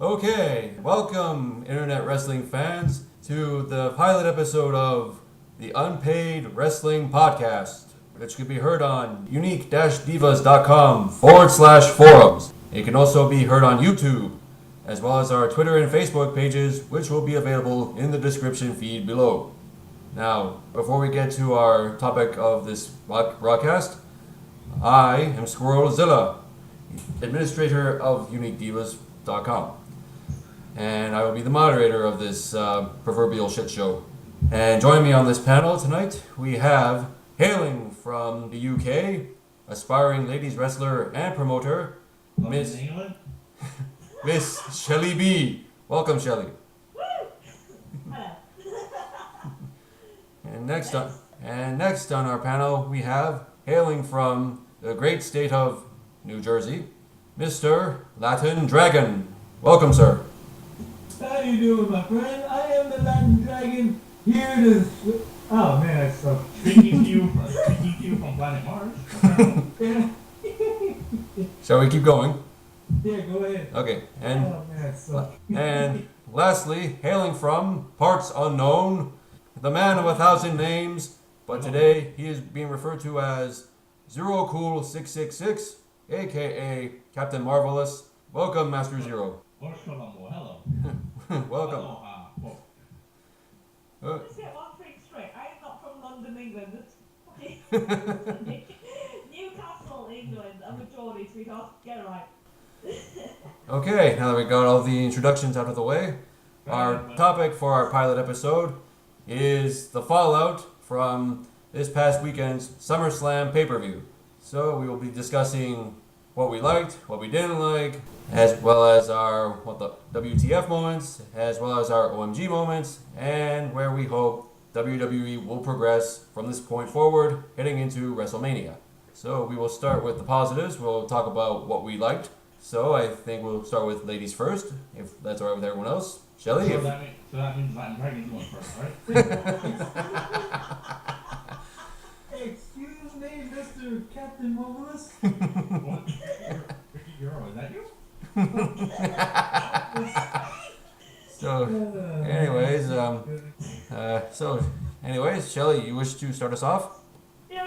Okay, welcome Internet Wrestling fans to the pilot episode of the Unpaid Wrestling Podcast, which can be heard on unique-divas.com/forums. It can also be heard on YouTube, as well as our Twitter and Facebook pages, which will be available in the description feed below. Now, before we get to our topic of this broadcast, I am Squirrelzilla, administrator of uniquedivas.com. And I will be the moderator of this proverbial shit show. And joining me on this panel tonight, we have, hailing from the UK, aspiring ladies wrestler and promoter, Miss Shelley B. Welcome, Shelley. And next on our panel, we have, hailing from the great state of New Jersey, Mr. Latin Dragon. Welcome, sir. How you doing, my friend? I am the Latin Dragon, here to... Oh, man, I suck. Speaking to you from planet Mars. Yeah. Shall we keep going? Yeah, go ahead. Okay, Oh, man, I suck. and lastly, hailing from parts unknown, the man of 1,000 names, but today he is being referred to as Zero Cool 666, aka Captain Marvelous. Welcome, Master Zero. Hello. Welcome. Let's get one thing straight. I am not from London, England. It's Newcastle, England. I'm a Geordie, sweetheart. Get it right. Okay, now that we got all the introductions out of the way, our topic for our pilot episode is the fallout from this past weekend's SummerSlam pay-per-view. So we will be discussing what we liked, what we didn't like, as well as our the WTF moments, as well as our OMG moments, and where we hope WWE will progress from this point forward, heading into WrestleMania. So we will start with the positives. We'll talk about what we liked. So I think we'll start with ladies first, if that's all right with everyone else. Shelley? So that means Latin Dragon's going first, right? Excuse me, Mr. Captain Marvelous? What? Ricky Euro, is that you? So, anyways, Shelley, you wish to start us off? Yeah,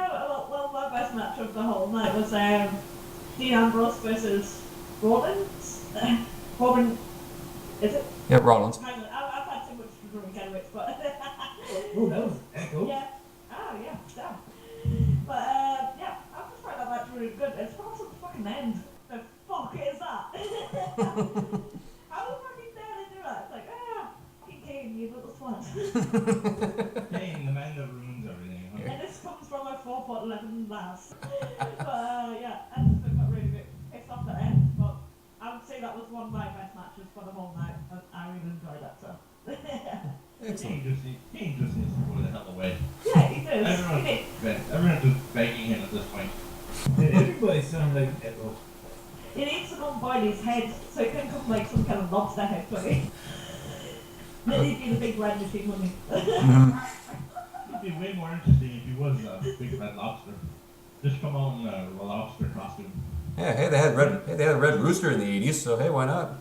well, my best match of the whole night was Dean Ambrose versus Rollins. Robin, is it? Yep, Rollins. I've had too much to drink anyway, but... Oh, that was echo. Yeah. Oh, yeah, damn. But, yeah, I just find that match really good. It's also the fucking end. The fuck is that? How the fucking dare they do that? It's like, fucking Kane, you little twat. Kane, the man that ruins everything. Huh? And this comes from a 4'11" lass. But, yeah, I just think that really good. It's off the end, but I would say that was one of my best matches for the whole night. I really enjoyed that, so. Kane just needs to go the hell away. Yeah, he does. Everyone's just begging him at this point. Everybody sounds like echo. He needs to go and boil his head so he can come like some kind of lobster head for me. Then he'd be the big red machine, wouldn't he? It'd be way more interesting if he was a big red lobster. Just come on in a lobster costume. Yeah, hey, they had a red rooster in the 80s, so hey, why not?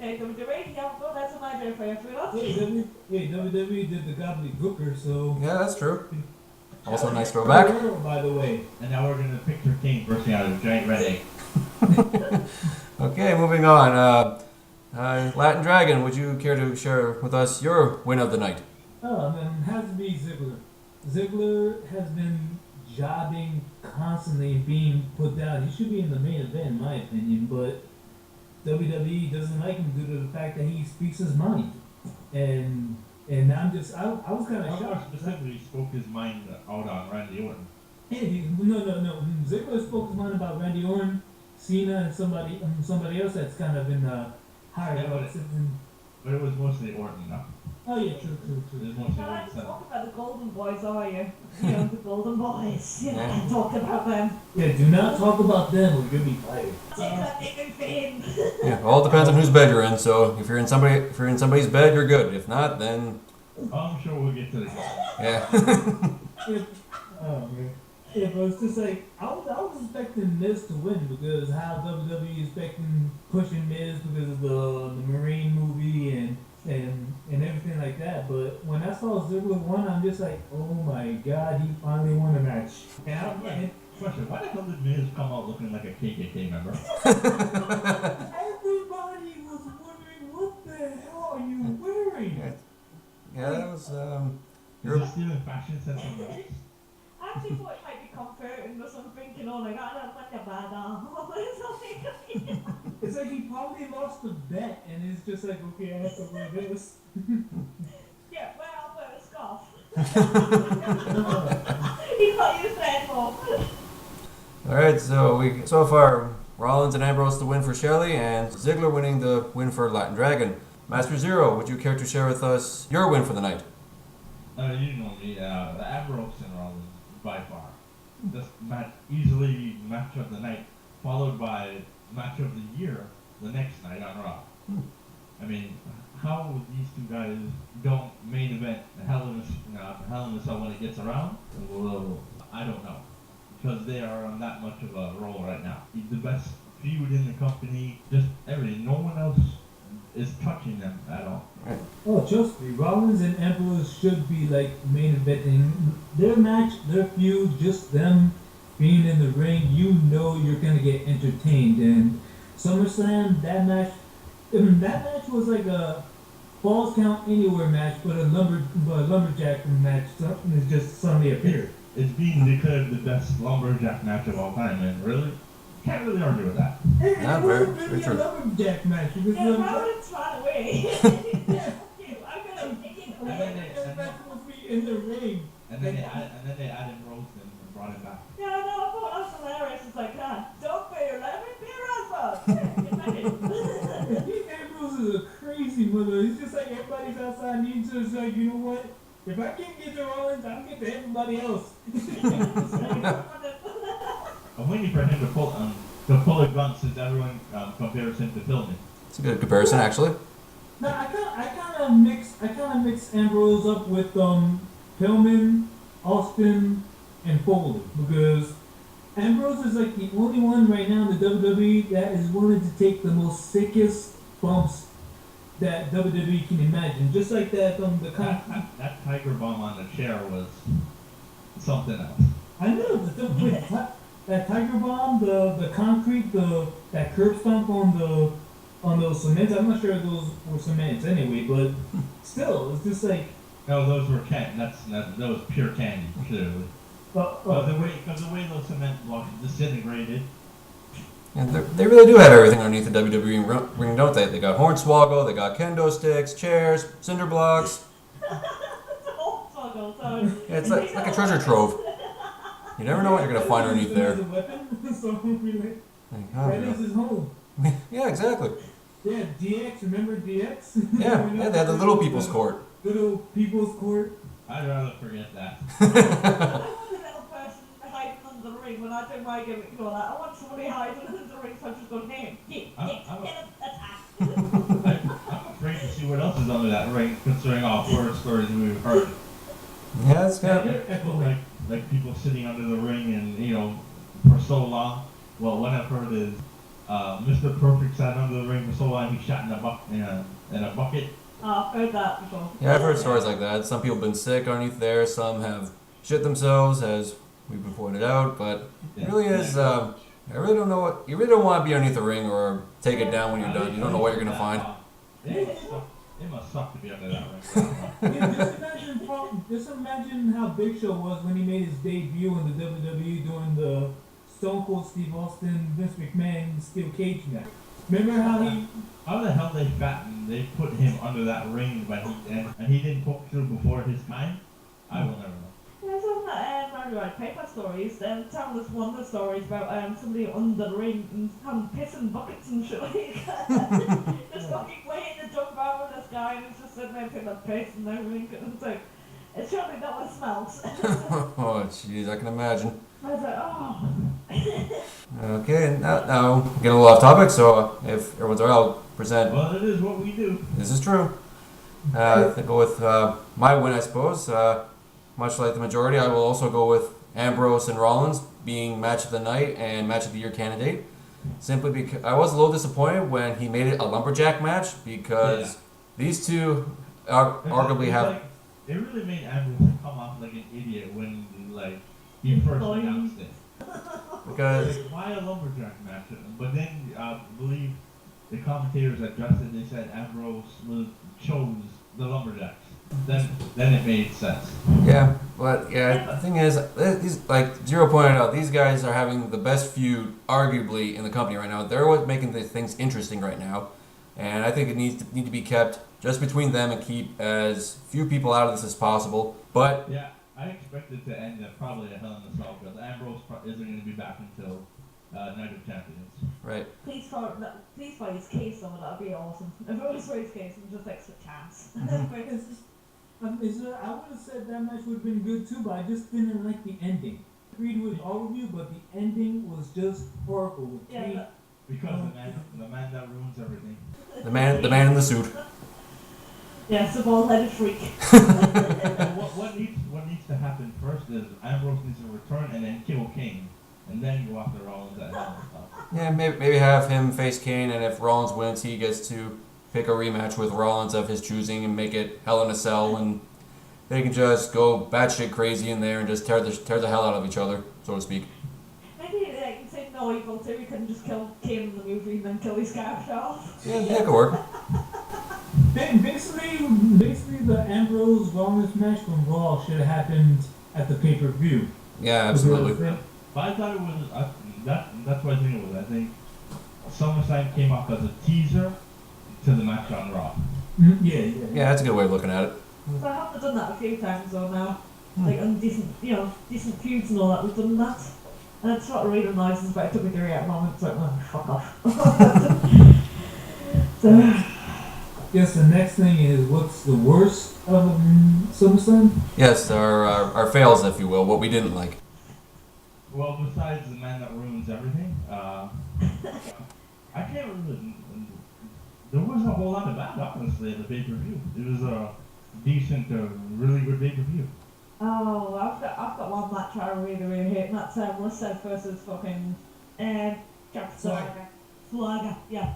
Hey, WWE, yeah, well, that's an idea for you, sweetheart. Hey, WWE did the gobbledygooker, so... Yeah, that's true. Also a nice throwback. By the way. And now we're going to picture Kane bursting out of a giant red egg. Okay, moving on. Latin Dragon, would you care to share with us your win of the night? Oh, then it has to be Ziggler. Ziggler has been jobbing constantly, being put down. He should be in the main event, in my opinion, but WWE doesn't like him due to the fact that he speaks his mind. And I'm just, I was kind of shocked. Specifically spoke his mind out on Randy Orton. Yeah, no. Ziggler spoke his mind about Randy Orton, Cena, and somebody else that's kind of in the higher ups. But it was mostly Orton now. Oh yeah, true. There's mostly Can I Orton just center. talk about the Golden Boys, are you? You know, the Golden Boys. You know, talk about them. Yeah, do not talk about them or you'll be fired. Take that nigga fame. Yeah, all depends on whose bed you're in. So if you're in somebody's bed, you're good. If not, then I'm sure we'll get to this. yeah. Oh man. Yeah, but it's just like I was expecting Miz to win because how WWE is expecting pushing Miz because of the Marine movie and everything like that. But when I saw Ziggler won, I'm just like, oh my god, he finally won a match. And Question, why the hell did Miz come out looking like a KKK member? everybody was wondering what the hell are you wearing? Yeah, that was Is this still in fashion sense of the race? I actually thought it might be comforting or something, you know, like, I don't want a bad arm or something. It's like he probably lost the bet and it's just like, okay, I have to wear this. Yeah, well, I'll wear a scarf. He's not used to it anymore. all right. So far Rollins and Ambrose the win for Shelley, and Ziggler winning the win for Latin Dragon. Master Zero, would you care to share with us your win for the night? You know me, the Ambrose and Rollins, by far. This match, easily match of the night, followed by match of the year the next night on Raw. I mean, how these two guys don't main event the Hell in a Cell when it gets around? Well, I don't know. Because they are on that much of a roll right now. The best feud in the company, just everything. No one else is touching them at all. Oh, trust me, Rollins and Ambrose should be like main eventing. Their match, their feud, just them being in the ring, you know you're gonna get entertained. And SummerSlam, that match was like a Falls Count Anywhere match, but a lumberjack match. Something has just suddenly appeared. It's being declared the best lumberjack match of all time, and really, can't really argue with that. It Not wasn't very really a true. lumberjack match because Yeah, Rollins ran away. yeah, I'm gonna take it And then away. that match supposed to be in the ring. And then they added Rosen and brought him back. Yeah, I know, I thought that was hilarious. It's like, don't be your lemon, be your husband. Ambrose is a crazy mother. It's just like everybody's outside needs to. It's like, you know what? If I can't get to Rollins, I'll get to everybody else. I'm waiting for him to pull a gun since everyone compares him to Pillman. It's a good comparison, actually. No, I kind of mix Ambrose up with Pillman, Austin, and Foley because Ambrose is like the only one right now in the WWE that is willing to take the most sickest bumps that WWE can imagine. Just like that That tiger bomb on the chair was something else. I know that Tiger Bomb, the concrete, that curb stomp on those cements. I'm not sure if those were cements anyway, but still, it's just like. No, those were that was pure candy, clearly. Because the way those cement blocks disintegrated. Yeah, they really do have everything underneath the WWE ring, don't they? They got Hornswoggle, they got kendo sticks, chairs, cinder blocks. Yeah, it's like a treasure trove. You never know what you're gonna find underneath there. That is his home. Yeah, exactly. Yeah, DX. Remember DX? Yeah, yeah, they had the little people's court. Little people's court. I'd rather forget that. I want a little person hiding under the ring when I do my gimmick and all that. I want somebody hiding under the ring so I just go, name, attack. I'm afraid to see what else is under that ring, considering all horror stories we've heard. Yeah, it's kind of. Like people sitting under the ring and, for so long. Well, what I've heard is Mr. Perfect sat under the ring for so long he shot in a bucket. I've heard that before. Yeah, I've heard stories like that. Some people have been sick underneath there. Some have shit themselves, as we've been pointed out. But it really is. I really don't know what you really don't want to be underneath the ring or take it down when you're done. You don't know what you're gonna find. It must suck to be under that ring. Yeah, just imagine how Big Show was when he made his debut in the WWE doing the Stone Cold Steve Austin, Vince McMahon steel cage match. Remember how he? How the hell they put him under that ring, and he didn't poke through before his time? I will never know. There's some Mario paper stories, telling us wonder stories about somebody under the ring and having piss in buckets and shit like that. Just fucking waiting to jump out with this guy and he's just sitting there picking up piss and everything. And it's like, it's surely not what it smells. Oh, jeez, I can imagine. I was like, oh. Okay, now get a little off topic. So if everyone's alright, I'll present. Well, it is what we do. This is true. I think go with my win, I suppose. much like the majority, I will also go with Ambrose and Rollins being match of the night and match of the year candidate. Simply because I was a little disappointed when he made it a lumberjack match because these two arguably have. Like, it really made Ambrose come off like an idiot when he first announced it. Because Why a lumberjack match? But then I believe the commentators adjusted. They said Ambrose chose the lumberjacks. Then it made sense. yeah, but yeah, the thing is, these like Zero pointed out, these guys are having the best feud arguably in the company right now. They're what's making the things interesting right now, and I think it need to be kept just between them and keep as few people out of this as possible. But Yeah, I expect it to end at probably a Hell in a Cell because Ambrose isn't going to be back until Night of Champions. right, Please for his case, though, that'd be awesome. If it was for his case, and just extra chance. I would have said that match would have been good too, but I just didn't like the ending. Agreed with all of you, but the ending was just horrible. With Yeah, Kane. but Because the man that ruins everything. the man in the suit. yes, the bald-headed freak. And what needs to happen first is Ambrose needs to return and then kill King, and then go after Rollins at Hell in a Cell. Yeah, maybe have him face Kane, and if Rollins wins, he gets to pick a rematch with Rollins of his choosing and make it Hell in a Cell, and they can just go batshit crazy in there and just tear the hell out of each other, so to speak. Maybe instead no evil too, we can just kill Kane in the movie and then kill his character off. Yeah, that could work. Basically, the Ambrose Rollins match from Raw should have happened at the pay-per-view. Yeah, absolutely. But I thought it was that's what I think it was. I think SummerSlam came off as a teaser to the match on Raw. Yeah. Yeah, that's a good way of looking at it. So I have done that a few times though now. Like on decent feuds and all that, we've done that. And it sort of really annoys us about WWE at the moment. It's like, oh, fuck off. So, Yes, the next thing is what's the worst of SummerSlam? Yes, our fails, if you will, what we didn't like. Well, besides the man that ruins everything, I can't really. There wasn't a whole lot of that, honestly, at the pay-per-view. It was a decent, really good pay-per-view. oh, I've got one match I really hate, and that's Rusev versus fucking Jack Swagger. Yeah.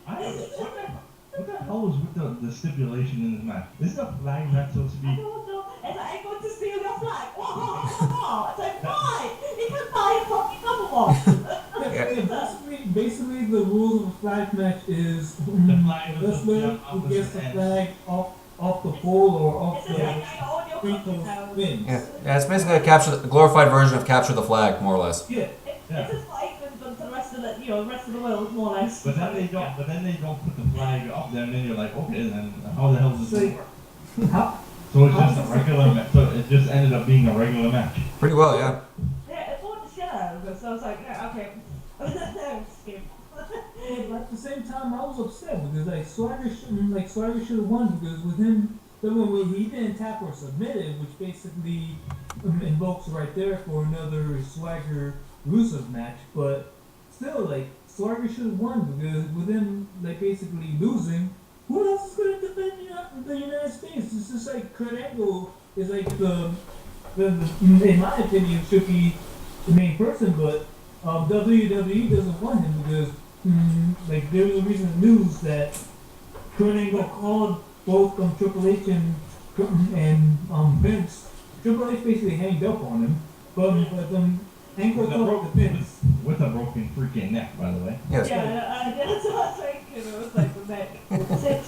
What the hell was with the stipulation in this match? Is the flag not supposed to I be? don't know. It's like, I'm going to steal your flag. It's like, why? You can buy a fucking other one. Basically, the rules of a flag match is The flag was wrestler who gets the flag off the pole or off It's just like, the I own your free fucking throw house. wins. Yeah, it's basically a glorified version of capture the flag, more or less. Yeah. It's just what England's done to the rest of the world, more or less. But then they don't. But then they don't put the flag up there, and then you're like, okay, then how the hell does this work? How, So it's just a regular match. So it just ended up being a regular match. Pretty well, yeah. Yeah, it bought the shit out of it, so I was like, yeah, okay. Skip. but at the same time, I was upset because Swagger should have won because with him, he didn't tap or submitted, which basically invokes right there for another Swagger Rusev match. But still, Swagger should have won because with him basically losing, who else is going to defend the United States? It's just like Kurt Angle is the in my opinion should be the main person, but WWE doesn't want him because there was a recent news that Kurt Angle called both Triple H and Vince. Triple H basically hanged up on him, but Angle called the Vince. With a broken freaking neck, by the way. Yes. Yeah, that's what I was thinking. It was like the neck. That's it.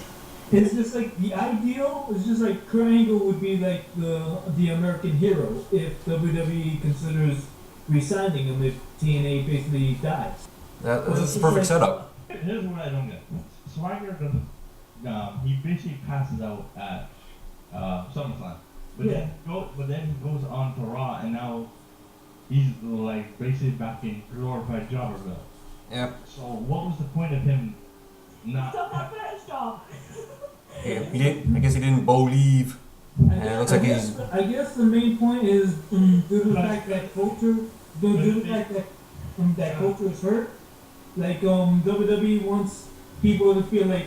It's just the ideal is just Kurt Angle would be the American hero if WWE considers re-signing him if TNA basically dies. That's the perfect setup. Here's what I don't get. Swagger doesn't. He basically passes out at SummerSlam, but then he goes on to Raw, and now he's basically back in glorified Jobberville. Yeah. So what was the point of him not? Still got British job. I guess he didn't believe. Yeah, it looks like he's. I guess the main point is due to the fact that culture, due to the fact that culture is hurt. WWE wants people to feel like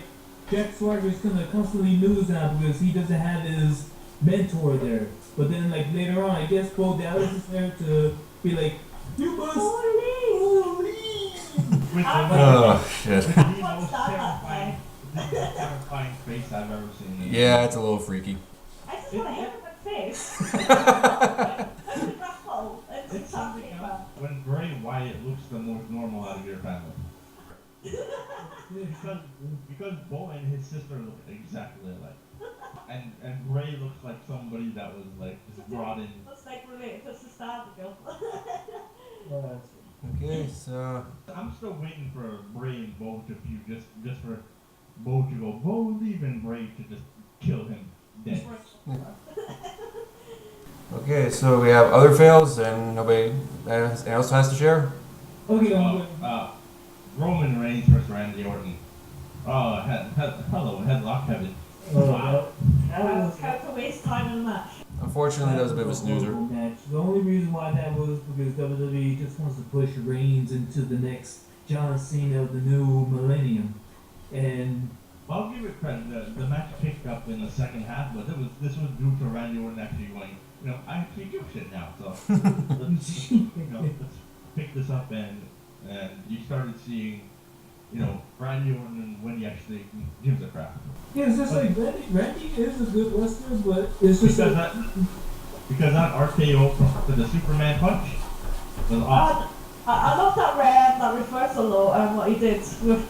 Jack Swagger is gonna constantly lose now because he doesn't have his mentor there. But then like later on, I guess Bo Dallas is there to be like, you must leave. With Oh, shit. the most terrifying face I've ever seen. Yeah, it's a little freaky. I just want to hit him in the face. Put the grass ball and It's some something paper. else when Bray Wyatt looks the most normal out of your family. Because Bo and his sister look exactly alike. And Bray looks like somebody that was like just brought in. Looks like related to Sister Abigail. Okay, so I'm still waiting for Bray and Bo to feud just for Bo to go, Bo leave and Bray to just kill him dead. okay, so we have other fails and nobody else has to share. Okay, I'm good. Roman Reigns versus Randy Orton. Oh, hello, headlock heaven. That I was was about to waste time in the match. Unfortunately, that was a bit of a snoozer. horrible match. The only reason why that was because WWE just wants to push Reigns into the next John Cena of the new millennium, and I'll give it credit. The match picked up in the second half, but this was due to Randy Orton actually going, I actually give a shit now. So let's pick this up, and you started seeing, Randy Orton when he actually gives a crap. yeah, it's just like Randy is a good wrestler, but it's just Because that RKO to the Superman punch was awesome. I love that reversal though, and what he did with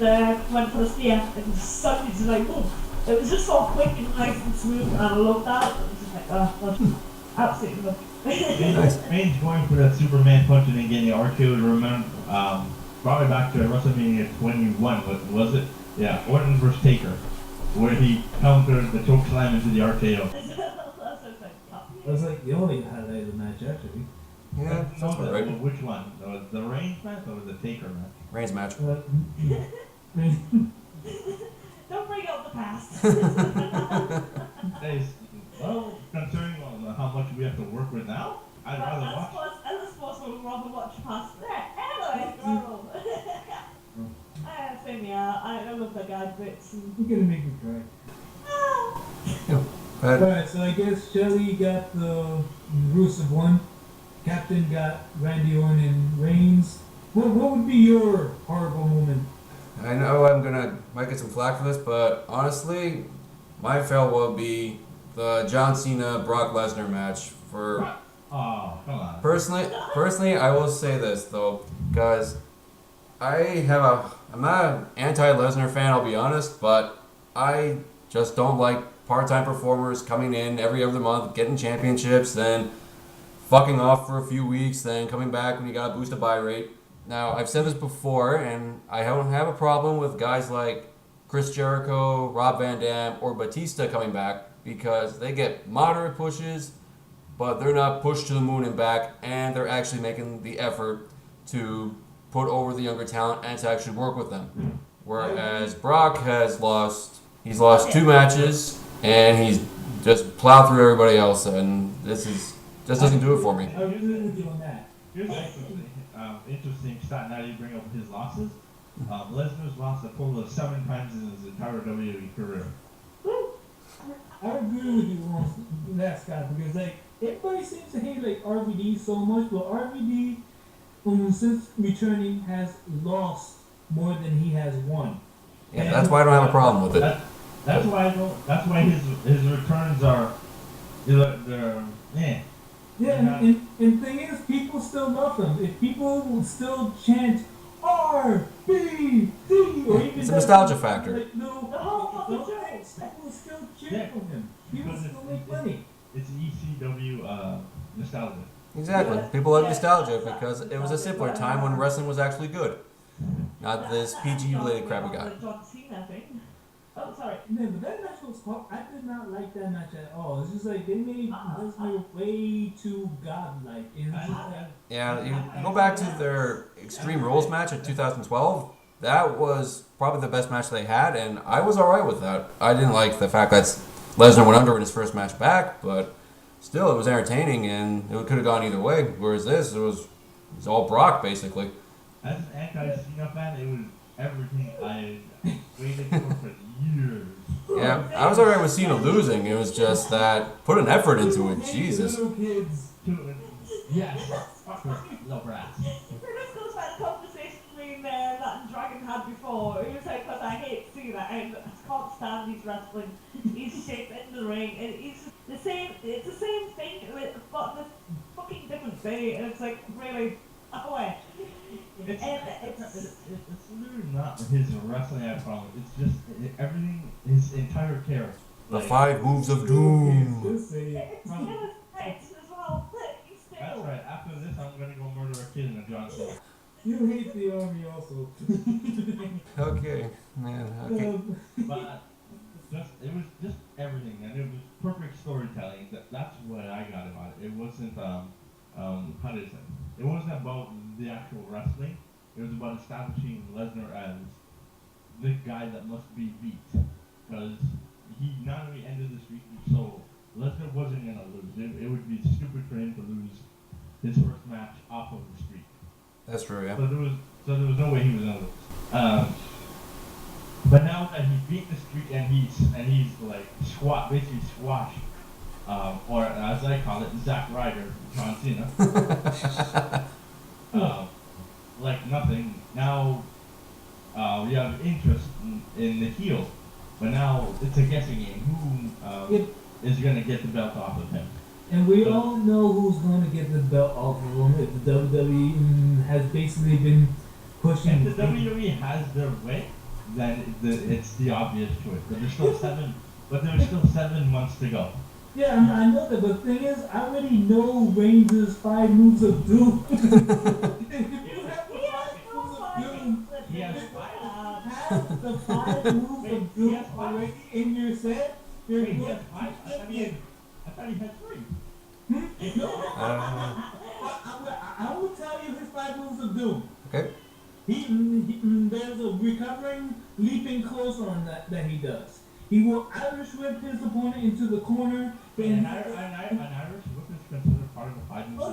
went for the spear and suddenly just like boom. It was just so quick and nice and smooth, and I love that. It was just like absolutely love. Reigns going for that Superman punch and then getting the RKO. Remember, brought me back to WrestleMania 21. Was it? Yeah, Orton versus Taker, where he countered the choke slam into the RKO. That was like the only highlight of the match actually. Yeah, sounds about right. Which one? The Reigns match or the Taker match? Reigns match. Don't bring up the past. Well, considering how much we have to work with now, I'd rather watch. As a sportsman, we'd rather watch past that. Anyway, Ronald. Same here. I love the guy bits. You're gonna make me cry. But Alright, so I guess Shelly got the Rusev one. Captain got Randy Orton and Reigns. What would be your horrible moment? I know might get some flack for this, but honestly, my fail will be the John Cena Brock Lesnar match. For Oh, come on. personally, I will say this though, because I'm not an anti-Lesnar fan. I'll be honest, but I just don't like part-time performers coming in every other month, getting championships, then fucking off for a few weeks, then coming back when you got to boost a buy rate. Now, I've said this before, and I don't have a problem with guys like Chris Jericho, Rob Van Dam, or Batista coming back because they get moderate pushes, but they're not pushed to the moon and back, and they're actually making the effort to put over the younger talent and to actually work with them. Whereas Brock he's lost 2 matches, and he's just plowed through everybody else, and just doesn't do it for me. I agree with you on that. Here's an interesting stat. Now you bring up his losses. Lesnar's lost a total of 7 times in his entire WWE career. I agree with you on that, Scott, because like everybody seems to hate like RVD so much, but RVD, since returning, has lost more than he has won. Yeah, that's why I don't have a problem with it. That's why his returns are they're eh. Yeah, and thing is, people still love him. If people will still chant RBD or even It's a nostalgia factor. like people still cheer for him. People still make money. It's ECW nostalgia. Exactly. People like nostalgia because it was a simpler time when wrestling was actually good. Not this PG-related crap we got. John Cena thing. Oh, sorry. Man, but that match was hard. I did not like that match at all. It's just like they made Lesnar way too godlike. And it's just like, Yeah, you go back to their Extreme Rules match in 2012. That was probably the best match they had, and I was alright with that. I didn't like the fact that Lesnar went under in his first match back, but still, it was entertaining, and it could have gone either way. Whereas this, it was all Brock, basically. As an anti-Cena fan, it was everything I waited for years. Yeah, I was alright with Cena losing. It was just that put an effort into it. Hey, Jesus. little kids. Yes, fuck her, little brat. This goes back to the conversation between that and Dragon had before. He was like, because I hate Cena, I can't stand his wrestling. He's shit in the ring, and he's the same. It's the same thing, but the fucking different day. And it's like really away. It's It's literally not his wrestling I problem. It's just everything, his entire character. The 5 moves of doom. Just say it. it's his face as well. He's still. That's right. After this, I'm gonna go murder a kid in a John Cena. You hate the army also. Okay, man. Okay. But it was just everything, and it was perfect storytelling. That's what I got about it. It wasn't how did I say? It wasn't about the actual wrestling. It was about establishing Lesnar as the guy that must be beat, because he not only ended the streak, so Lesnar wasn't gonna lose. It would be stupid for him to lose his first match off of the streak. That's true, yeah. So there was no way he was gonna lose. But now that he beat the streak and he's like basically squashed, or as I call it, Zack Ryder, John Cena. Like nothing. Now we have interest in the heel, but now it's a guessing game. Who is gonna get the belt off of him? And we all know who's going to get the belt off of him. If the WWE has basically been pushing. If the WWE has their way, then it's the obvious choice. But there's still 7 months to go. Yeah, I know that, but the thing is, I already know Reigns' 5 moves of doom. If you have the 5 moves of doom, He has have the 5 moves of doom already in your set, you're Wait, he good. has 5? I thought he had 3. No, I will tell you his 5 moves of doom. Okay. There's a recovering leaping clothesline that he does. He will Irish whip his opponent into the corner. An Irish whip is considered part of the 5 moves. Oh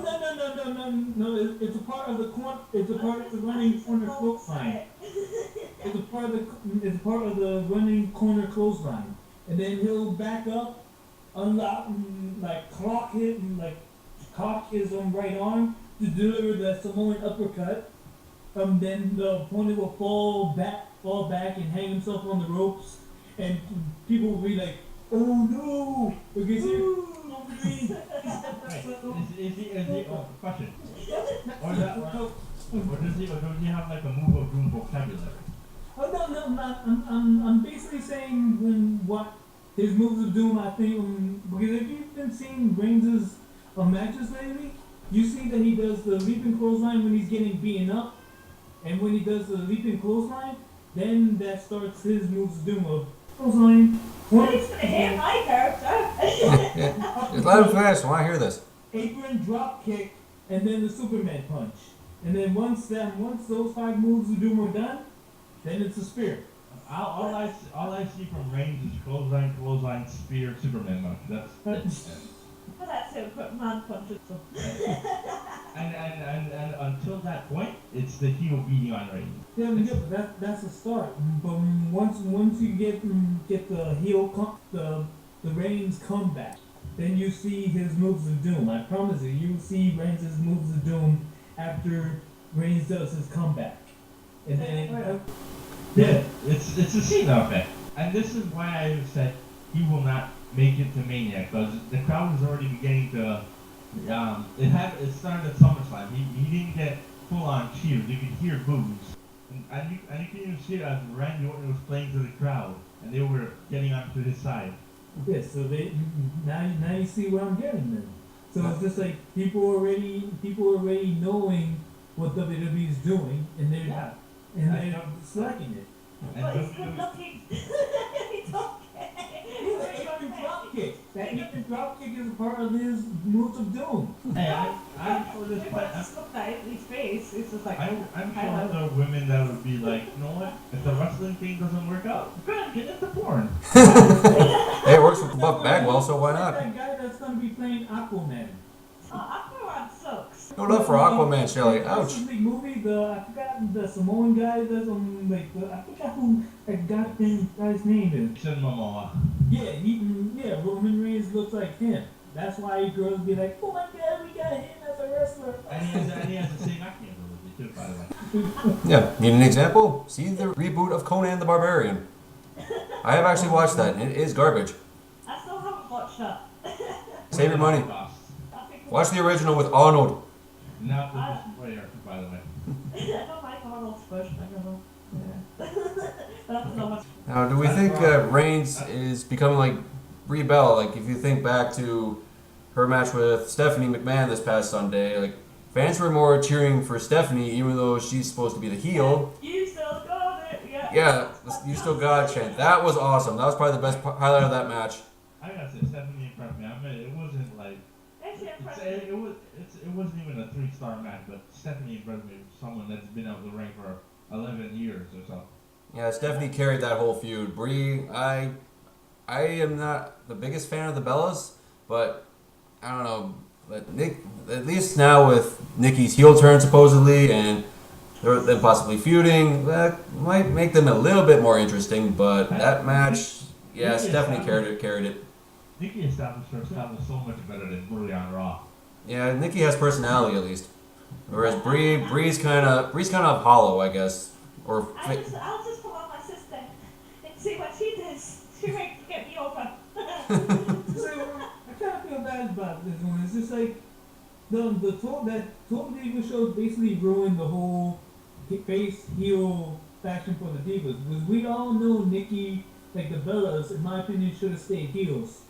no! It's a part of the corner. It's a part of the running corner clothesline. It's a part of the running corner clothesline. And then he'll back up, unlock, cock his right arm to deliver the Samoan uppercut. Then the opponent will fall back and hang himself on the ropes, and people will be like, "Oh no!" Because Is he question? Or does he have like a move of doom vocabulary? Oh no! I'm basically saying what his moves of doom. I think because if you've been seeing Reigns' matches lately, you see that he does the leaping clothesline when he's getting beaten up, and when he does the leaping clothesline, then that starts his moves of doom of clothesline. He's gonna hit my character. Yeah. Just let him finish. I want to hear this. Apron drop kick, and then the Superman punch. And then once those 5 moves of doom are done, then it's a spear. All I see from Reigns is clothesline, spear, Superman punch. That's it. But that's him, put man punches. And until that point, it's the heel beating on Reigns. Yeah, but that's a start. But once you get the heel the Reigns comeback, then you see his moves of doom. I promise you will see Reigns' moves of doom after Reigns does his comeback. And then Yeah, it's a Cena effect. And this is why I said he will not make it to Mania, because the crowd was already beginning to it started at SummerSlam. He didn't get full on cheers. You could hear boos. And you can even see it as Randy Orton was playing to the crowd, and they were getting onto his side. yeah, so now you see what I'm getting then. So it's just like people already knowing what WWE is doing, and they're slacking it. And But he's WWE good looking. He don't care. Apron drop kick. That apron drop kick is a part of his moves of doom. Hey, I'm sure this But just look at his face. It's just like. I'm sure there are women that would be like, you know what? If the wrestling thing doesn't work out, good, get into porn. Hey, it works with Buff Bagwell, so why not? That guy that's gonna be playing Aquaman. Aquaman sucks. No love for Aquaman, Shelly. Ouch. Justice League movie, I forgot the Samoan guy that's I forgot who that goddamn guy's name is. Sin Momoa. Yeah, Roman Reigns looks like him. That's why girls be like, oh my god, we got him as a wrestler. And he has the same acting ability too, by the way. Yeah, need an example? See the reboot of Conan the Barbarian. I have actually watched that, and it is garbage. I still haven't watched that. Save your money. I think Watch the original with Arnold. Not the way, by the way. I don't like Arnold's version. I don't know. Yeah. That's not much. Now, do we think Reigns is becoming like Brie Bella? Like, if you think back to her match with Stephanie McMahon this past Sunday, like, fans were more cheering for Stephanie, even though she's supposed to be the heel. You still got it. Yeah. Yeah, you still got it, chant. That was awesome. That was probably the best highlight of that match. I gotta say, Stephanie impressed me. I mean, it wasn't like Actually, I'm it wasn't even a 3-star match, but Stephanie impressed me. Someone that's been out of the ring for 11 years or so. Yeah, Stephanie carried that whole feud. Brie, I am not the biggest fan of the Bellas, but I don't know. But Nick, at least now with Nikki's heel turn supposedly, and they're then possibly feuding, that might make them a little bit more interesting. But that match, yeah, Stephanie carried it. Nikki established herself as so much better than Brie on Raw. Yeah, Nikki has personality at least, whereas Brie's kind of hollow, I guess. Or I'll just pull out my sister and see what she does. She might get me over. So I kind of feel bad about this one. It's just like the Total Diva show basically ruined the whole face heel faction for the Divas, because we all know Nikki, like the Bellas, in my opinion, should have stayed heels,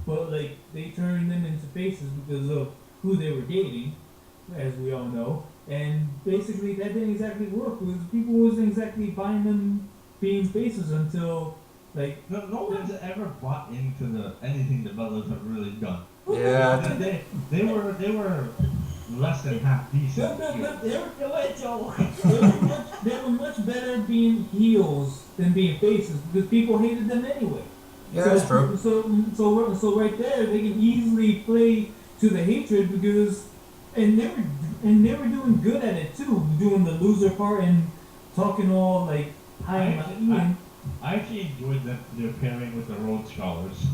but like they turned them into faces because of who they were dating, as we all know. And basically that didn't exactly work because people wasn't exactly buying them being faces until like No one's ever bought into anything the Bellas have really done. yeah, They were less than half decent. they were much better being heels than being faces because people hated them anyway. yeah, that's true. So right there they can easily play to the hatred because and they were doing good at it too, doing the loser part and talking all like high and mighty. I actually enjoyed their pairing with the Rhodes Scholars.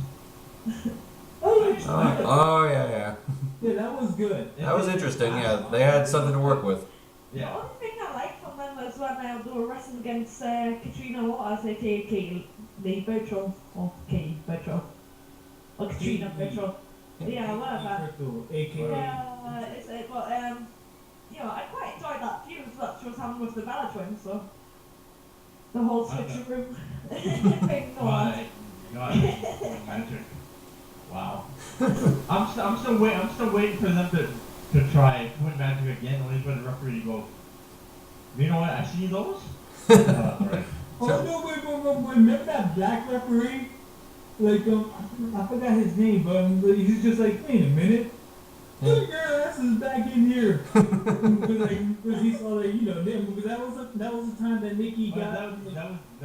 Oh yeah. Yeah, that was good. That was interesting. Yeah, they had something to work with. The Yeah. only thing I liked from them was when they were wrestling against Katrina Waters, aka Katie Lee Boutron, or Katie Boutron, or Katrina Boutron. Yeah, whatever. AKA. Yeah, but you know, I quite enjoyed that feud that she was having with the Bella Twins, so the whole switcheroo thing going on. My God, magic. Wow. I'm still waiting for them to try Twin Magic again, only for the referee to go, you know what, I see those? Alright. Oh no, wait, remember that black referee? Like, I forgot his name, but he's just like, wait a minute. Look, your ass is back in here. Because he saw, like, you know, because that was the time that Nikki got. That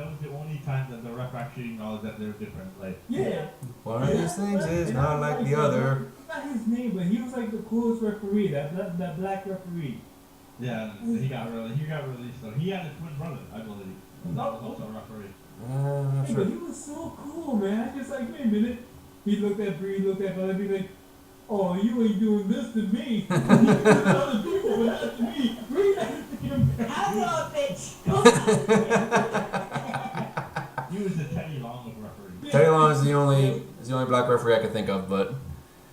was the only time that the ref actually acknowledged that they're different. Like, Yeah. One of these things is not like the other. I forgot his name, but he was like the coolest referee, that black referee. yeah, he got released though. He had a twin brother, I believe. That was also a referee. Not Hey, sure. but he was so cool, man. I just like, wait a minute. He looked at Bree, looked at Bella, be like, oh, you ain't doing this to me. You do it to other people, but not to me. Bree, I'm not a bitch. He was the Teddy Long of referees. Teddy Long is the only black referee I can think of, but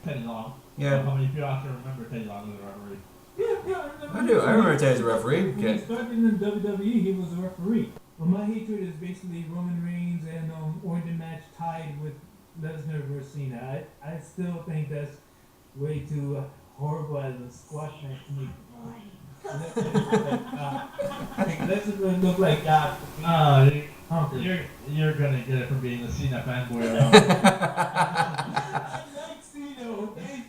Teddy Long. yeah, How many people out there remember Teddy Long as a referee? yeah, I do. I remember Teddy's a referee. When he Okay. started in WWE, he was a referee. Well, my hatred is basically Roman Reigns and Orton match tied with Lesnar versus Cena. I still think that's way too horrible as a squash match to me. Lesnar look like God. You're gonna get it for being the Cena fanboy around. I like Cena, okay?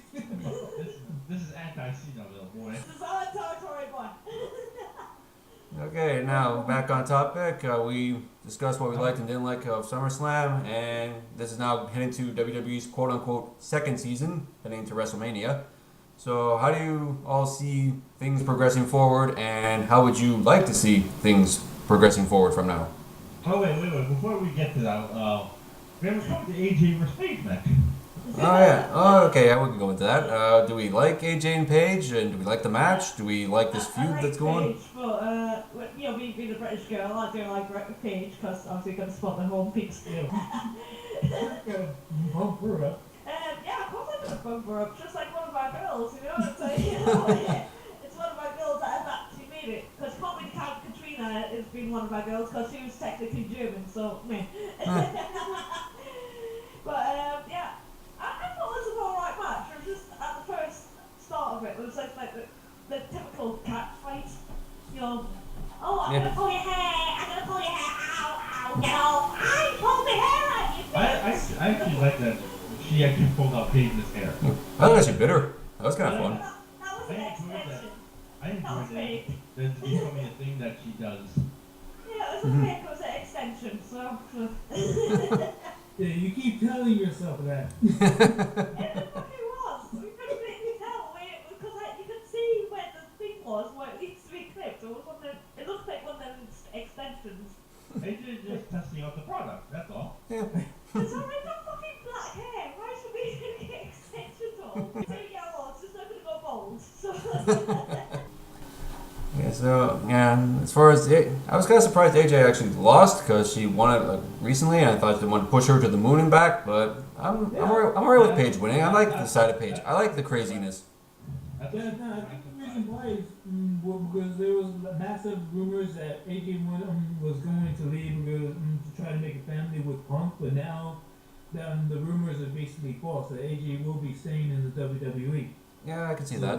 This is anti-Cena, little boy. This is our territory, boy. Okay, now back on topic. We discussed what we liked and didn't like of SummerSlam, and this is now heading to WWE's quote-unquote second season, heading to WrestleMania. So how do you all see things progressing forward, and how would you like to see things progressing forward from now? Oh wait. Before we get to that, we haven't talked to AJ versus Paige match. Oh yeah. Oh okay. Yeah, we can go into that. Do we like AJ and Paige, and do we like the match? Do we like this I feud like that's going? Paige, but me being a British girl, I do like Paige because obviously gonna spot the home peaks. Gotta bump her up. Yeah, of course I'm gonna bump her up, just like one of my girls. You know what I'm saying? It's one of my girls that has actually made it. Because Comedy Camp Katrina has been one of my girls because she was technically German, so meh. But yeah, I thought this was an alright match. It was just at the first start of it, it was like the typical cat fight. You know, oh, I'm gonna pull your hair, I'm gonna pull your hair, ow, get off, I pulled my hair out, you bitch. I actually like that she actually pulled out Paige's hair. I think she bit her. That was kind of fun. That was an extension. I That was enjoyed fake. it. That's becoming a thing that she does. Yeah, it was a fake, it was an extension, so. Yeah, you keep telling yourself that. It fucking was. We couldn't make me tell where it was, because you could see where the thing was, where it needs to be clipped. It looked like one of them extensions. AJ just testing out the product, that's all. Yeah. It's already got fucking black hair. Why should we get extensions on? Too yellow, it's just not gonna go bald. So. Yeah, so yeah, as far as I was kind of surprised AJ actually lost because she won it like recently, and I thought they wanted to push her to the moon and back. But I'm alright with Paige winning. I like the side of Paige. I like the craziness. Yeah, no, I think the reason why is because there was massive rumors that AJ was going to leave because, to try to make a family with Punk, but now the rumors are basically false that AJ will be staying in the WWE. Yeah, I can see that.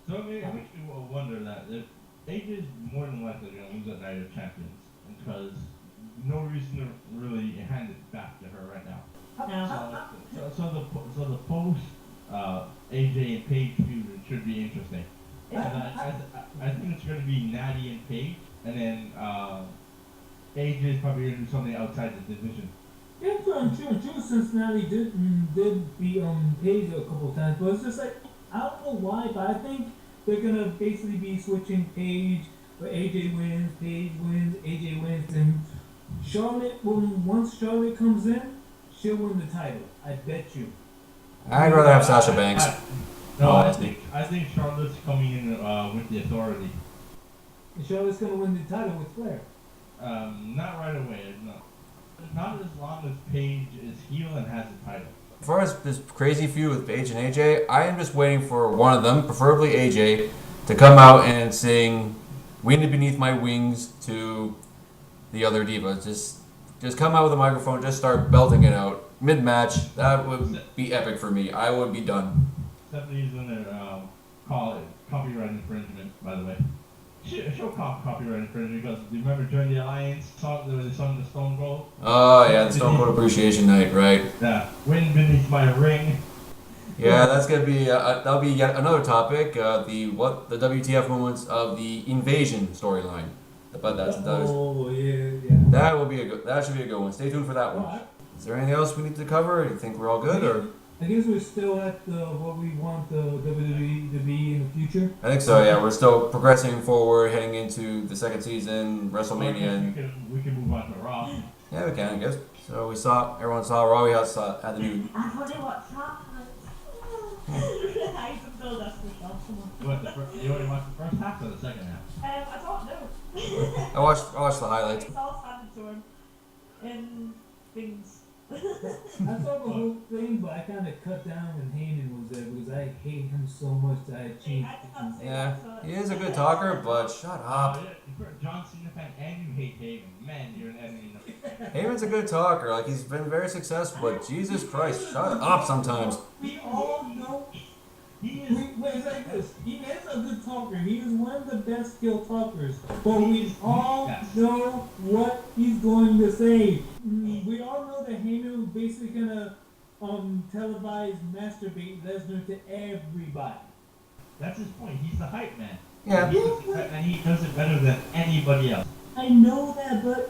So it makes me wonder that if AJ is more than likely going to lose that Night of Champions because no reason to really hand it back to her right now. No. So the post AJ and Paige feud should be interesting. And I think it's going to be Natty and Paige, and then AJ is probably going to do something outside the division. Yeah, true. Cincinnati did beat Paige a couple of times, but it's just like I don't know why, but I think they're gonna basically be switching Paige, where AJ wins, Paige wins, AJ wins, and Charlotte. Once Charlotte comes in, she'll win the title. I bet you. I'd rather have Sasha Banks. I think Charlotte's coming in with the authority. And Charlotte's gonna win the title with Flair. Not right away. No. Not as long as Paige is heel and has the title. As far as this crazy feud with Paige and AJ, I am just waiting for one of them, preferably AJ, to come out and sing "Wind Beneath My Wings" to the other diva. Just come out with a microphone, just start belting it out mid-match. That would be epic for me. I would be done. Stephanie's gonna call it copyright infringement, by the way. She'll call copyright infringement because do you remember during the Alliance song there was a song, the Stone Cold? Oh yeah, the Stone Cold Appreciation Night, right? Yeah, Wind Beneath My Ring. Yeah, that's gonna be that'll be yet another topic. The WTF moments of the Invasion storyline. But Oh yeah. that will be that should be a good one. Stay tuned for that one. Is there anything else we need to cover? Do you think we're all good, or? I guess we're still at what we want the WWE to be in the future. I think so. Yeah, we're still progressing forward, heading into the second season, WrestleMania, and We can move on to Raw. yeah, we can. I guess. So everyone saw Raw. We had the new. I've only watched half of it. I even know that's the show. You already watched the first half or the second half? I don't know. I watched the highlights. It's all standing to him in things. I saw the whole thing, but I kind of cut down when Heyman was there because I hate him so much that I changed. Yeah, he is a good talker, but shut up. You're a John Cena fan and you hate Heyman. Man, you're an enemy. Heyman's a good talker. Like he's been very successful, but Jesus Christ, shut up sometimes. We all know. It's like this. He is a good talker. He is one of the best skilled talkers. But we all know what he's going to say. We all know that Heyman was basically gonna televise masturbate Lesnar to everybody. That's his point. He's the hype man. Yeah. And he does it better than anybody else. I know that, but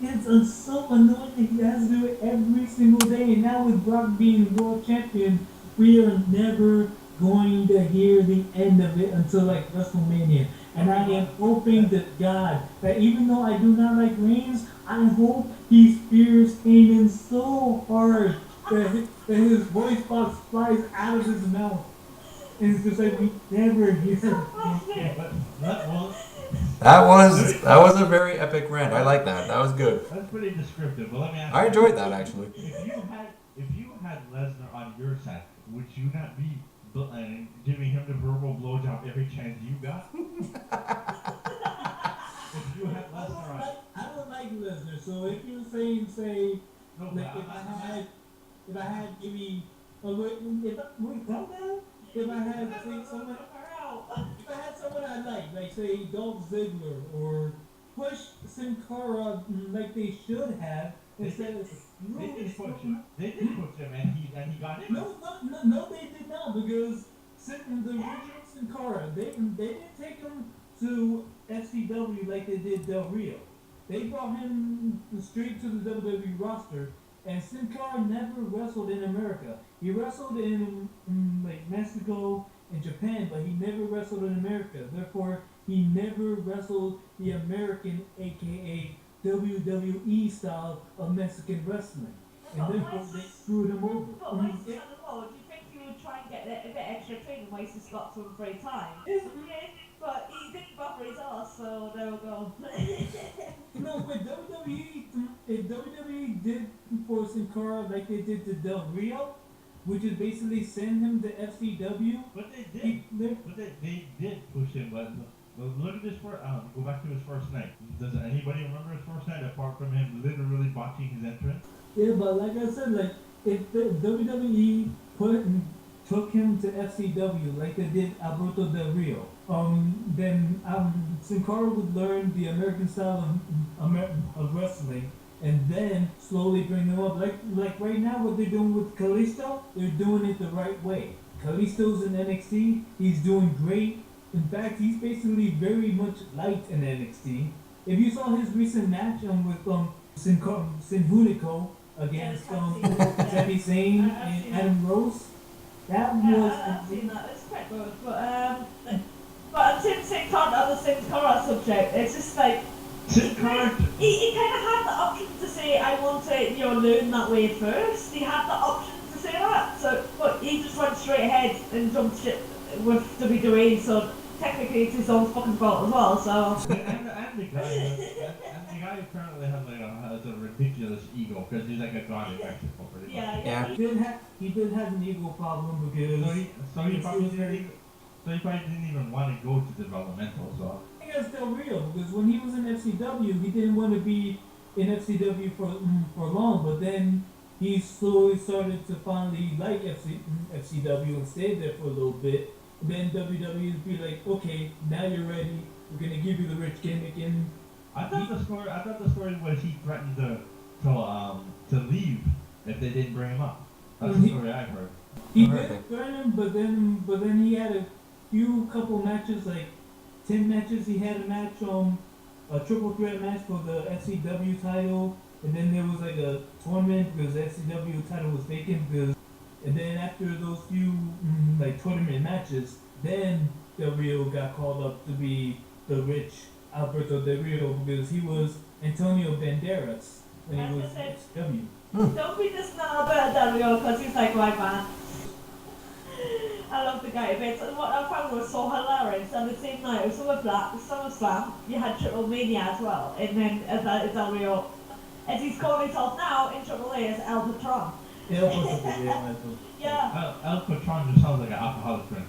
it's so annoying that he has to do it every single day. And now with Brock being world champion, we are never going to hear the end of it until like WrestleMania. And I am hoping to God that even though I do not like Reigns, I hope he spears Heyman so hard that his voice box flies out of his mouth. And it's just like we never hear him again. But that was That was a very epic rant. I like that. That was good. that's pretty descriptive. But let me ask I you, enjoyed that actually. if you had Lesnar on your side, would you not be giving him the verbal blowjob every chance you got? If you had Lesnar on, I don't like Lesnar, so if you're saying, say, no, like if I had maybe, wait, calm down. If I had, say, someone, if I had someone I like say Dolph Ziggler, or push Sin Cara like they should have, instead of they did push him. They did push him, and he got him. No, they did not, because the original Sin Cara, they didn't take him to FCW like they did Del Rio. They brought him straight to the WWE roster, and Sin Cara never wrestled in America. He wrestled in like Mexico and Japan, but he never wrestled in America. Therefore, he never wrestled the American, aka WWE style of Mexican wrestling. And therefore, they screwed him over. But why is he on the road? Do you think he would try and get a bit extra training while he's got some free time? Yeah, but he didn't bother his ass, so there we go. No, but WWE, if WWE did for Sin Cara like they did to Del Rio, which is basically send him to FCW. But they did push him. But look at this first. Go back to his first night. Does anybody remember his first night apart from him literally botching his entrance? Yeah, but like I said, like if the WWE took him to FCW like they did Alberto Del Rio, then Sin Cara would learn the American style of wrestling, and then slowly bring them up. Like right now, what they're doing with Kalisto, they're doing it the right way. Kalisto's in NXT. He's doing great. In fact, he's basically very much liked in NXT. If you saw his recent match with Sin Hunico against Sami Zayn and Adam Rose, that was. I've seen that. It's quite good, but since it can't on the Sin Cara subject, it's just like he kind of had the option to say, I want to, learn that way first. He had the option to say that, but he just went straight ahead and jumped ship with WWE, so technically it's his own fucking fault as well, so. And the guy apparently has a ridiculous ego, because he's like a god in Mexico, pretty much. Yeah. He did have an ego problem because. So he probably didn't even want to go to developmental, so. I think that's Del Rio, because when he was in FCW, he didn't want to be in FCW for long, but then he slowly started to finally like FCW and stayed there for a little bit. Then WWE would be like, okay, now you're ready. We're gonna give you the rich gimmick, and I thought the story was he threatened to leave if they didn't bring him up. That's the story I heard. He did threaten him, but then he had a couple matches, like 10 matches. He had a match a triple threat match for the FCW title, and then there was like a tournament because the FCW title was vacant. And then after those few like tournament matches, then Del Rio got called up to be the rich Alberto Del Rio because he was Antonio Banderas when he was at FCW. Don't be this now Alberto Del Rio because he's like right man. I love the guy a bit. And what I found was so hilarious. On the same night of SummerSlam, you had Triple Mania as well, and then Del Rio, as he's calling himself now in Triple A as El Patron. Yeah. El Patron just sounds like an alcoholic drink.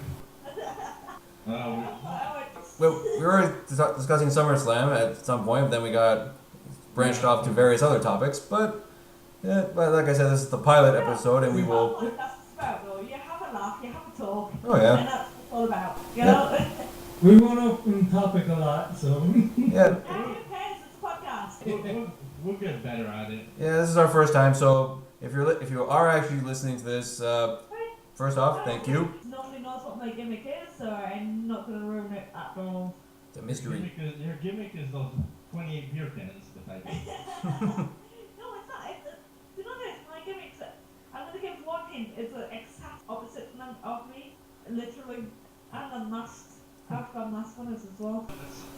Well, we were discussing SummerSlam at some point, but then we got branched off to various other topics. But like I said, this is the pilot episode, and we will. That's what it's about, though. You have a laugh, you have a talk. Oh yeah. And that's what it's all about. You know? We went off topic a lot, so. Yeah. Who cares? It's a podcast. We'll get better at it. Yeah, this is our first time, so if you are actually listening to this, first off, thank you. Nobody knows what my gimmick is, so I'm not going to ruin it at all. It's a mystery. Your gimmick is those 28 beer cans that I did. No, it's not. You know this, my gimmick's I'm going to give one hint. It's the exact opposite of me. literally, and a masked. I've got masked winners as well.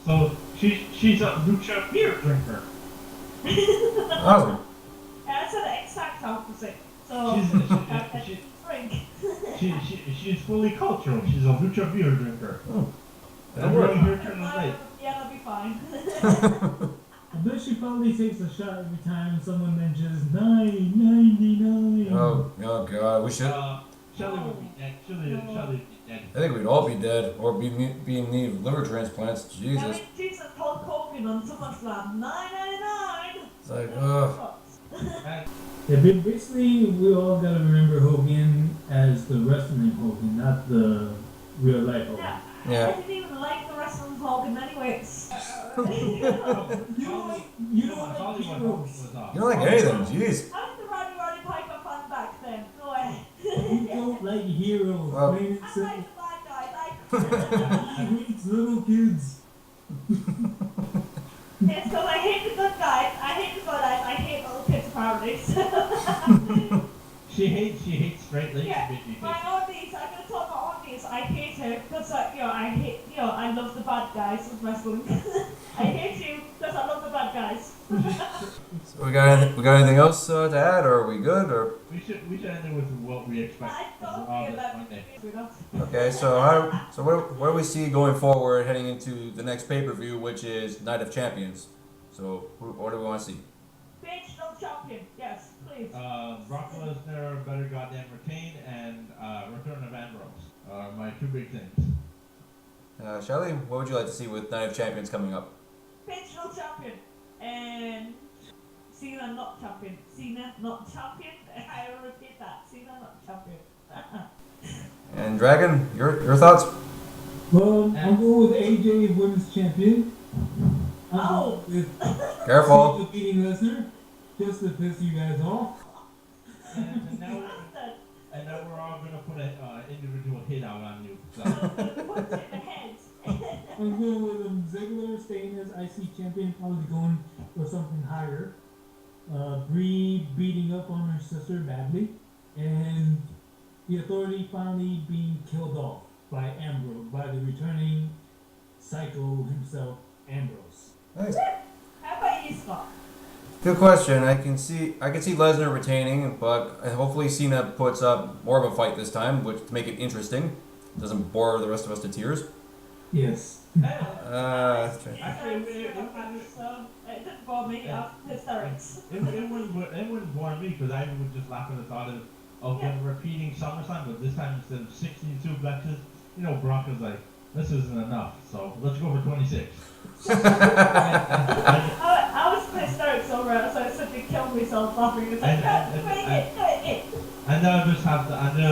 So she's a lucha beer drinker. Awesome. It's an exact opposite. So, drink. She's fully cultural. She's a lucha beer drinker. That'll We're work. here tonight. Yeah, that'll be fine. I bet she probably takes a shot every time someone mentions $9.99. Oh God, we should. Shelly would be dead. Shelly would be dead. I think we'd all be dead or be in need of liver transplants. I Jesus. mean, Jesus, Hulk Hogan on SummerSlam, $9.99. It's like, ugh. Yeah, basically, we all gotta remember Hogan as the wrestling Hogan, not the real life Hogan. Yeah. Yeah. I didn't even like the wrestling Hogan anyway. You don't like heroes. You don't like anything, jeez. I was the Roddy Piper fan back then. Go ahead. You don't like heroes. Well- Plain and I simple. like the bad guys. He hates little kids. It's because I hate the good guys. I hate the good guys. I hate little kids apparently. She hates straight laced Yeah, baby my aunties, I'm gonna talk about aunties. I hate her because I love the bad guys of wrestling. I hate you because I love the bad guys. So we got anything else to add, or are we good? Or We should end it with what we expect. I don't Raw feel this that Monday. okay, so what do we see going forward, heading into the next pay-per-view, which is Night of Champions? So what do we want to see? Bitch, no champion. Yes, please. Brock Lesnar better goddamn retain and return of Ambrose are my two big things. Shelly, what would you like to see with Night of Champions coming up? Bitch, no champion. And Cena not champion. Cena not champion. I will repeat that. Cena not champion. And Dragon, your thoughts? Well, I'll go with AJ Women's Champion. I'll go with Careful. Cena beating Lesnar, just to piss you guys off. And now Bastard. we're all gonna put an individual hit out on you. So. Punch it in the head. I'm going with Ziggler staying as IC champion, probably going for something higher. Brie beating up on her sister badly, and the Authority finally being killed off by Ambrose, by the returning Psycho himself, Ambrose. Nice. How about you, Scott? Good question. I can see Lesnar retaining, but hopefully Cena puts up more of a fight this time, which to make it interesting, doesn't bore the rest of us to tears. Yes. Actually, It didn't bore me. Hysterics. it wouldn't bore me because I would just laugh at the thought of them repeating SummerSlam, but this time instead of 16 suplexes, Brock is like, this isn't enough, so let's go for 26. I was hysterics over it, so I simply killed myself laughing. It's like, do it. And then I'll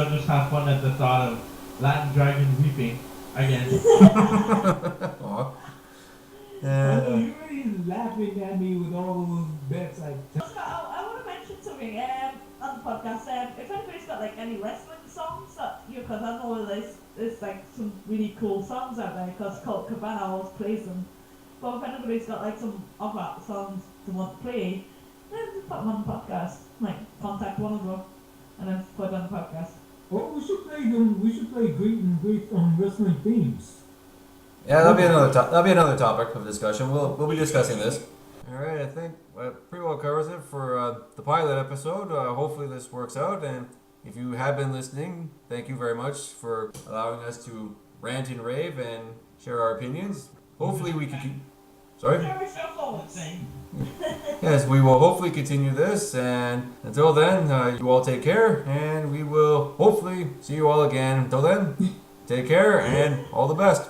just have fun at the thought of Latin Dragon weeping again. Aw. Oh, you're already laughing at me with all those bets I I want to mention something on the podcast. If anybody's got like any wrestling songs that because I know there's like some really cool songs out there because Colt Cabana always plays them. But if anybody's got like some other songs they want to play, then just put them on the podcast. Like contact one of them and then put it on the podcast. Oh, we should play them. We should play great wrestling themes. Yeah, that'll be another topic of discussion. We'll be discussing this. All right, I think that pretty well covers it for the pilot episode. Hopefully this works out, and if you have been listening, thank you very much for allowing us to rant and rave and share our opinions. Hopefully we can keep... Sorry? Cherish your faults. Yes, we will hopefully continue this, and until then, you all take care, and we will hopefully see you all again. Until then, take care, and all the best.